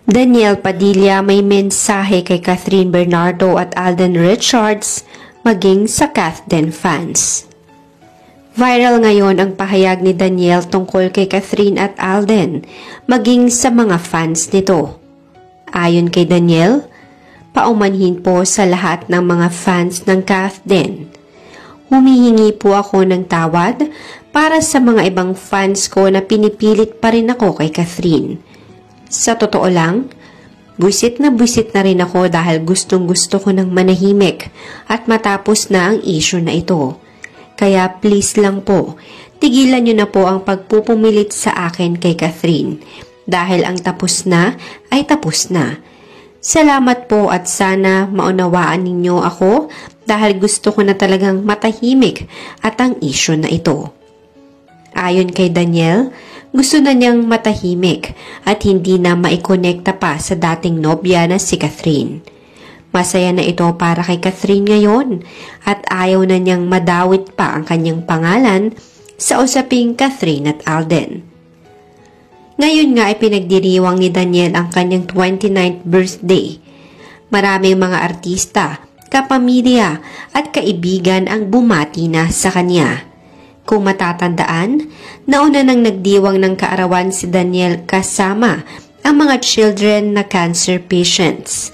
Danielle Padilla may mensahe kay Catherine Bernardo at Alden Richards maging sa Kathden fans. Viral ngayon ang pahayag ni Danielle tungkol kay Catherine at Alden maging sa mga fans nito. Ayon kay Danielle, paumanhin po sa lahat ng mga fans ng Kathden. Humihingi po ako ng tawad para sa mga ibang fans ko na pinipilit pa rin ako kay Catherine. Sa totoo lang, buwisit na rin ako dahil gustong-gusto ko ng manahimik at matapos na ang issue na ito. Kaya please lang po, tigilan niyo na po ang pagpupumilit sa akin kay Catherine dahil ang tapos na ay tapos na. Salamat po at sana maunawaan ninyo ako dahil gusto ko na talagang matahimik at ang issue na ito. Ayon kay Danielle, gusto na niyang matahimik at hindi na maikonekta pa sa dating nobya na si Catherine. Masaya na ito para kay Catherine ngayon at ayaw na niyang madawit pa ang kanyang pangalan sa usaping Catherine at Alden. Ngayon nga ay pinagdiriwang ni Danielle ang kanyang 29th birthday. Maraming mga artista, kapamilya at kaibigan ang bumati na sa kanya. Kung matatandaan, nauna nang nagdiwang ng kaarawan si Danielle kasama ang mga children na cancer patients.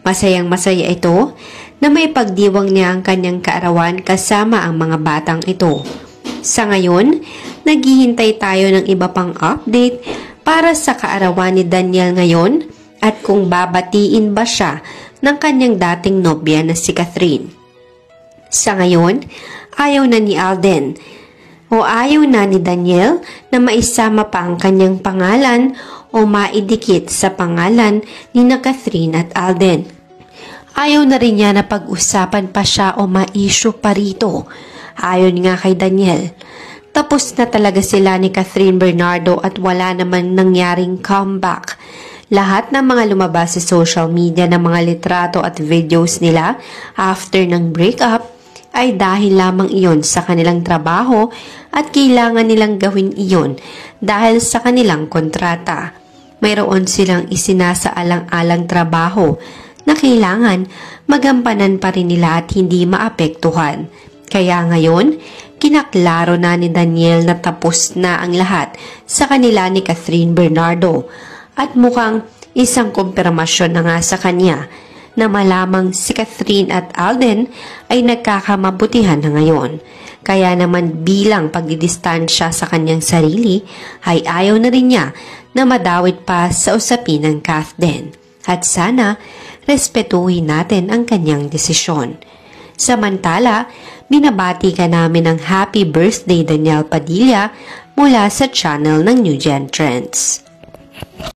Masayang-masaya ito na may pagdiwang niya ang kanyang kaarawan kasama ang mga batang ito. Sa ngayon, naghihintay tayo ng iba pang update para sa kaarawan ni Danielle ngayon at kung babatiin ba siya ng kanyang dating nobya na si Catherine. Sa ngayon, ayaw na ni Alden o ayaw na ni Danielle na maisama pa ang kanyang pangalan o maidikit sa pangalan ni na Catherine at Alden. Ayaw na rin niya na pag-usapan pa siya o ma-issue pa rito. Ayon nga kay Danielle, tapos na talaga sila ni Catherine Bernardo at wala naman nangyaring comeback. Lahat ng mga lumabas sa social media ng mga litrato at videos nila after ng breakup ay dahil lamang iyon sa kanilang trabaho at kailangan nilang gawin iyon dahil sa kanilang kontrata. Mayroon silang isinasaalang-alang trabaho na kailangan magampanan pa rin nila at hindi maapektuhan. Kaya ngayon, kinaklaro na ni Danielle na tapos na ang lahat sa kanila ni Catherine Bernardo at mukhang isang kumpirmasyon na nga sa kanya na malamang si Catherine at Alden ay nagkakamabutihan na ngayon. Kaya naman bilang pagdidistansya sa kanyang sarili ay ayaw na rin niya na madawit pa sa usapin ng Kathden. At sana respetuhin natin ang kanyang desisyon. Samantala, binabati ka namin ng happy birthday Danielle Padilla mula sa channel ng New Gen Trends.